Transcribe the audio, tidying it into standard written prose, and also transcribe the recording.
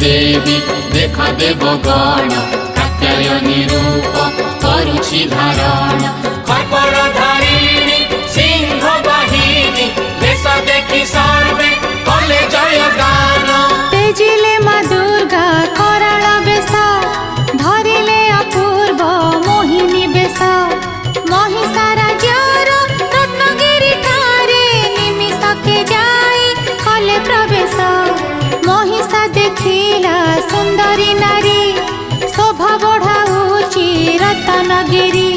देवी देखा देव गण कात्यायनी रूप करुछि धारण खपर धारिणी सिंह बाहिनी देश देखि सर्वे कले जयगान तेजिले मा दुर्गा कराल बेश धरिले अपूर्व मोहिनी बेश महिषा राज्यर रत्नगिरी ठारे निमिषके जाई कले प्रवेश महिषा देखिला सुंदरी नारी शोभा बढ़ाऊची रत्नगिरी